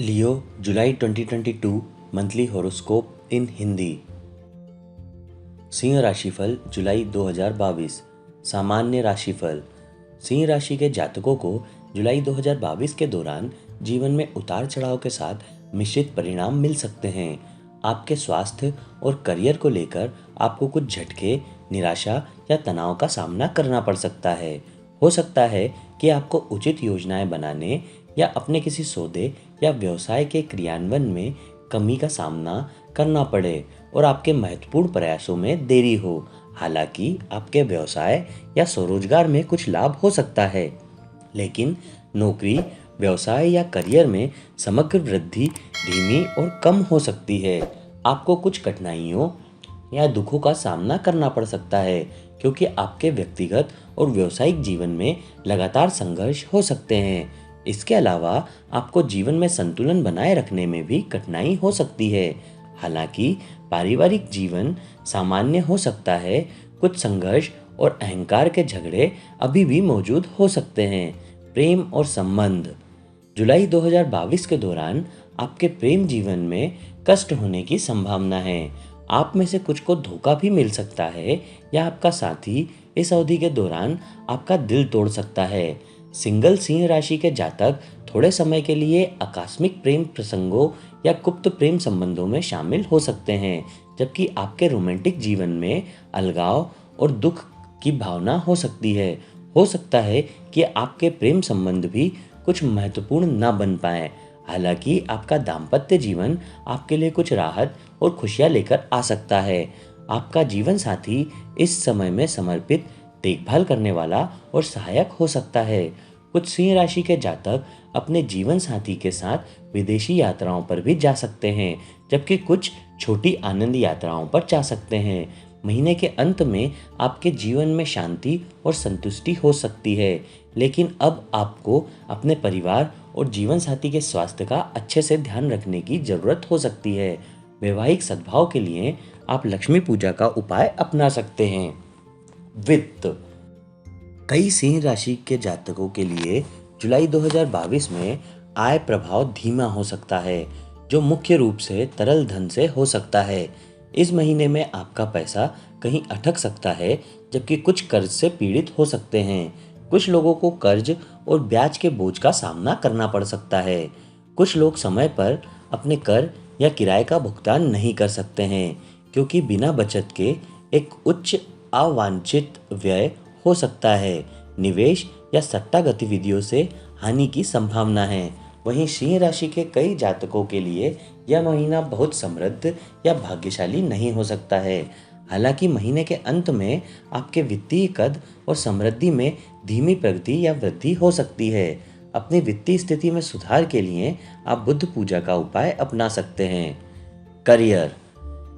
लियो जुलाई 2022 monthly horoscope इन हिंदी। सिंह राशिफल जुलाई 2022। सामान्य राशिफल। सिंह राशि के जातकों को जुलाई 2022 के दौरान जीवन में उतार चढ़ाव के साथ मिश्रित परिणाम मिल सकते हैं। आपके स्वास्थ्य और करियर को लेकर आपको कुछ झटके, निराशा या तनाव का सामना करना पड़ सकता है। हो सकता है कि आपको उचित योजनाएं बनाने या अपने किसी सौदे या व्यवसाय के क्रियान्वयन में कमी का सामना करना पड़े और आपके महत्वपूर्ण प्रयासों में देरी हो। हालांकि आपके व्यवसाय या स्वरोजगार में कुछ लाभ हो सकता है, लेकिन नौकरी, व्यवसाय या करियर में समग्र वृद्धि धीमी और कम हो सकती है। आपको कुछ कठिनाइयों या दुखों का सामना करना पड़ सकता है, क्योंकि आपके व्यक्तिगत और व्यावसायिक जीवन में लगातार संघर्ष हो सकते हैं। इसके अलावा आपको जीवन में संतुलन बनाए रखने में भी कठिनाई हो सकती है। हालांकि पारिवारिक जीवन सामान्य हो सकता है, कुछ संघर्ष और अहंकार के झगड़े अभी भी मौजूद हो सकते हैं। प्रेम और संबंध। जुलाई 2022 के दौरान आपके प्रेम जीवन में कष्ट होने की संभावना है। आप में से कुछ को धोखा भी मिल सकता है या आपका साथी इस अवधि के दौरान आपका दिल तोड़ सकता है। सिंगल सिंह राशि के जातक थोड़े समय के लिए आकस्मिक प्रेम प्रसंगों या गुप्त प्रेम संबंधों में शामिल हो सकते हैं, जबकि आपके रोमांटिक जीवन में अलगाव और दुख की भावना हो सकती है। हो सकता है कि आपके प्रेम संबंध भी कुछ महत्वपूर्ण न बन पाए। हालांकि आपका दाम्पत्य जीवन आपके लिए कुछ राहत और खुशियां लेकर आ सकता है। आपका जीवन साथी इस समय में समर्पित, देखभाल करने वाला और सहायक हो सकता है। कुछ सिंह राशि के जातक अपने जीवन साथी के साथ विदेशी यात्राओं पर भी जा सकते हैं, जबकि कुछ छोटी आनंद यात्राओं पर जा सकते हैं। महीने के अंत में आपके जीवन में शांति और संतुष्टि हो सकती है, लेकिन अब आपको अपने परिवार और जीवन साथी के स्वास्थ्य का अच्छे से ध्यान रखने की जरूरत हो सकती है। वैवाहिक सद्भाव के लिए आप लक्ष्मी पूजा का उपाय अपना सकते हैं। वित्त। कई सिंह राशि के जातकों के लिए जुलाई 2022 में आय प्रभाव धीमा हो सकता है, जो मुख्य रूप से तरल धन से हो सकता है। इस महीने में आपका पैसा कहीं अटक सकता है, जबकि कुछ कर्ज से पीड़ित हो सकते हैं। कुछ लोगों को कर्ज और ब्याज के बोझ का सामना करना पड़ सकता है। कुछ लोग समय पर अपने कर या किराए का भुगतान नहीं कर सकते हैं, क्योंकि बिना बचत के एक उच्च अवांछित व्यय हो सकता है। निवेश या सट्टा गतिविधियों से हानि की संभावना है। वहीं सिंह राशि के कई जातकों के लिए यह महीना बहुत समृद्ध या भाग्यशाली नहीं हो सकता है। हालांकि महीने के अंत में आपके वित्तीय कद और समृद्धि में धीमी प्रगति या वृद्धि हो सकती है। अपनी वित्तीय स्थिति में सुधार के लिए आप बुद्ध पूजा का उपाय अपना सकते हैं। करियर।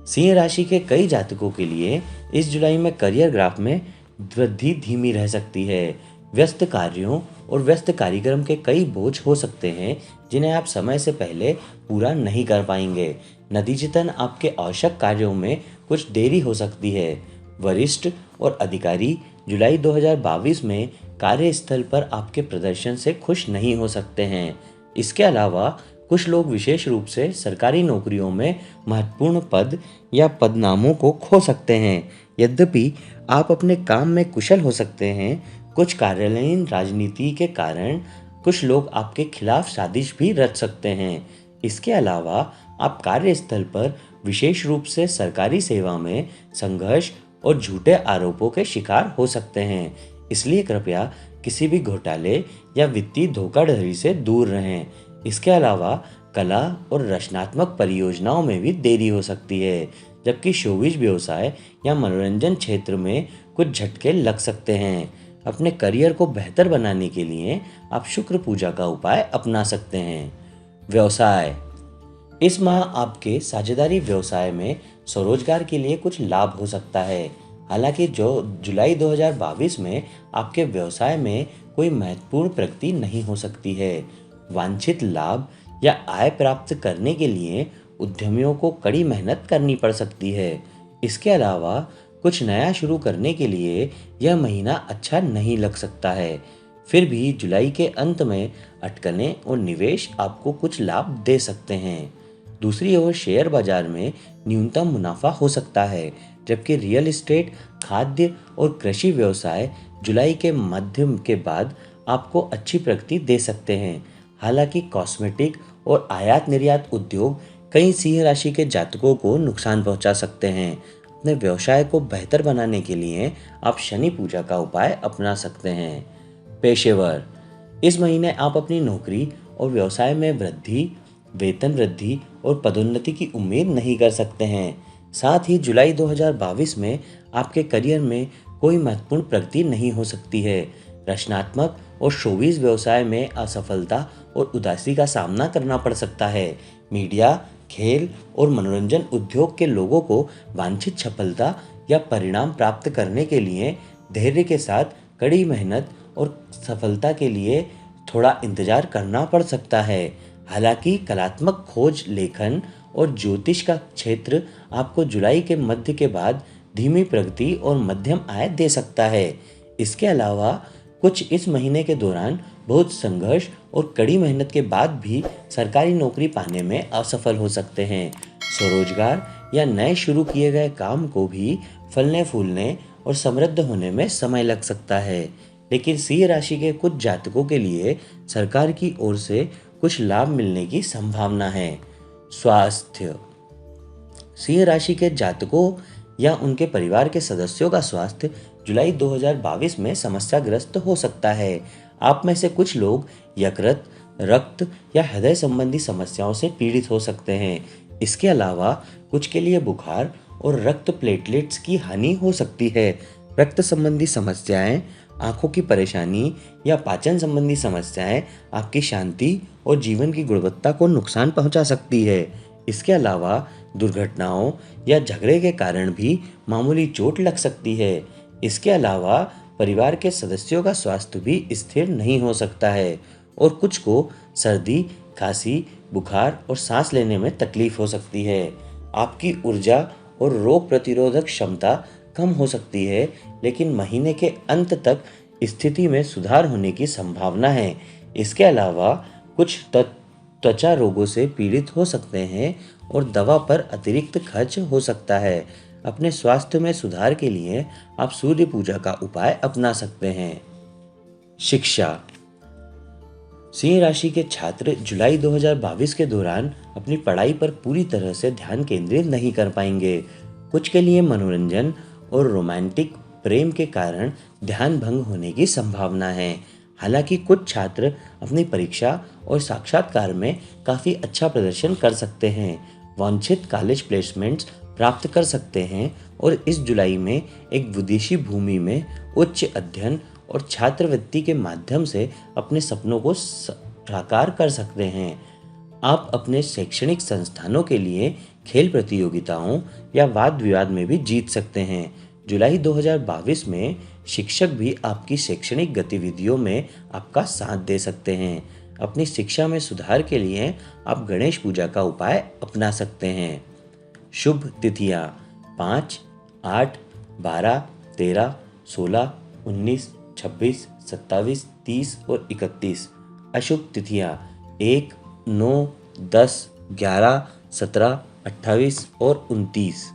सिंह राशि के कई जातकों के लिए इस जुलाई में करियर ग्राफ में वृद्धि धीमी रह सकती है। व्यस्त कार्यों और व्यस्त कार्यक्रम के कई बोझ हो सकते हैं, जिन्हें आप समय से पहले पूरा नहीं कर पाएंगे। नतीजतन आपके आवश्यक कार्यों में कुछ देरी हो सकती है। वरिष्ठ और अधिकारी जुलाई 2022 में कार्यस्थल पर आपके प्रदर्शन से खुश नहीं हो सकते हैं। इसके अलावा कुछ लोग विशेष रूप से सरकारी नौकरियों में महत्वपूर्ण पद या पदनामों को खो सकते हैं। यद्यपि आप अपने काम में कुशल हो सकते हैं, कुछ कार्यालयीन राजनीति के कारण कुछ लोग आपके खिलाफ साजिश भी रच सकते हैं। इसके अलावा आप कार्यस्थल पर विशेष रूप से सरकारी सेवा में संघर्ष और झूठे आरोपों के शिकार हो सकते हैं। इसलिए कृपया किसी भी घोटाले या वित्तीय धोखाधड़ी से दूर रहें। इसके अलावा कला और रचनात्मक परियोजनाओं में भी देरी हो सकती है, जबकि शोबिज व्यवसाय या मनोरंजन क्षेत्र में कुछ झटके लग सकते हैं। अपने करियर को बेहतर बनाने के लिए आप शुक्र पूजा का उपाय अपना सकते हैं। व्यवसाय। इस माह आपके साझेदारी व्यवसाय में स्वरोजगार के लिए कुछ लाभ हो सकता है। हालांकि जो जुलाई 2022 में आपके व्यवसाय में कोई महत्वपूर्ण प्रगति नहीं हो सकती है। वांछित लाभ या आय प्राप्त करने के लिए उद्यमियों को कड़ी मेहनत करनी पड़ सकती है। इसके अलावा कुछ नया शुरू करने के लिए यह महीना अच्छा नहीं लग सकता है। फिर भी जुलाई के अंत में अटकलें और निवेश आपको कुछ लाभ दे सकते हैं। दूसरी ओर शेयर बाजार में न्यूनतम मुनाफा हो सकता है, जबकि रियल एस्टेट, खाद्य और कृषि व्यवसाय जुलाई के मध्य के बाद आपको अच्छी प्रगति दे सकते हैं। हालांकि कॉस्मेटिक और आयात निर्यात उद्योग कई सिंह राशि के जातकों को नुकसान पहुंचा सकते हैं। अपने व्यवसाय को बेहतर बनाने के लिए आप शनि पूजा का उपाय अपना सकते हैं। पेशेवर, इस महीने आप अपनी नौकरी और व्यवसाय में वृद्धि, वेतन वृद्धि और पदोन्नति की उम्मीद नहीं कर सकते हैं। साथ ही जुलाई 2022 में आपके करियर में कोई महत्वपूर्ण प्रगति नहीं हो सकती है। रचनात्मक और शोबिज व्यवसाय में असफलता और उदासी का सामना करना पड़ सकता है। मीडिया, खेल और मनोरंजन उद्योग के लोगों को वांछित सफलता या परिणाम प्राप्त करने के लिए धैर्य के साथ कड़ी मेहनत और सफलता के लिए थोड़ा इंतजार करना पड़ सकता है। हालांकि कलात्मक खोज, लेखन और ज्योतिष का क्षेत्र आपको जुलाई के मध्य के बाद धीमी प्रगति और मध्यम आय दे सकता है। इसके अलावा कुछ इस महीने के दौरान बहुत संघर्ष और कड़ी मेहनत के बाद भी सरकारी नौकरी पाने में असफल हो सकते हैं। स्वरोजगार या नए शुरू किए गए काम को भी फलने फूलने और समृद्ध होने में समय लग सकता है। लेकिन सिंह राशि के कुछ जातकों के लिए सरकार की ओर से कुछ लाभ मिलने की संभावना है। स्वास्थ्य, सिंह राशि के जातकों या उनके परिवार के सदस्यों का स्वास्थ्य जुलाई 2022 में समस्याग्रस्त हो सकता है। आप में से कुछ लोग यकृत, रक्त या हृदय संबंधी समस्याओं से पीड़ित हो सकते हैं। इसके अलावा कुछ के लिए बुखार और रक्त प्लेटलेट्स की हानि हो सकती है। रक्त संबंधी समस्याएं, आंखों की परेशानी या पाचन संबंधी समस्याएं आपकी शांति और जीवन की गुणवत्ता को नुकसान पहुंचा सकती है। इसके अलावा दुर्घटनाओं या झगड़े के कारण भी मामूली चोट लग सकती है। इसके अलावा परिवार के सदस्यों का स्वास्थ्य भी स्थिर नहीं हो सकता है और कुछ को सर्दी, खांसी, बुखार और सांस लेने में तकलीफ हो सकती है। आपकी ऊर्जा और रोग प्रतिरोधक क्षमता कम हो सकती है, लेकिन महीने के अंत तक स्थिति में सुधार होने की संभावना है। इसके अलावा कुछ त्वचा रोगों से पीड़ित हो सकते हैं और दवा पर अतिरिक्त खर्च हो सकता है। अपने स्वास्थ्य में सुधार के लिए आप सूर्य पूजा का उपाय अपना सकते हैं। शिक्षा, सिंह राशि के छात्र जुलाई 2022 के दौरान अपनी पढ़ाई पर पूरी तरह से ध्यान केंद्रित नहीं कर पाएंगे। कुछ के लिए मनोरंजन और रोमांटिक प्रेम के कारण ध्यान भंग होने की संभावना है। हालांकि कुछ छात्र अपनी परीक्षा और साक्षात्कार में काफ़ी अच्छा प्रदर्शन कर सकते हैं, वांछित कॉलेज प्लेसमेंट्स प्राप्त कर सकते हैं और इस जुलाई में एक विदेशी भूमि में उच्च अध्ययन और छात्रवृत्ति के माध्यम से अपने सपनों को साकार कर सकते हैं। आप अपने शैक्षणिक संस्थानों के लिए खेल प्रतियोगिताओं या वाद विवाद में भी जीत सकते हैं। जुलाई 2022 में शिक्षक भी आपकी शैक्षणिक गतिविधियों में आपका साथ दे सकते हैं। अपनी शिक्षा में सुधार के लिए आप गणेश पूजा का उपाय अपना सकते हैं। शुभ तिथियां 5, 8, 12, 13, 16, 19, 26, 27, 30 और 31। अशुभ तिथियां 1, 9, 10, 11, 17, 28 और 29।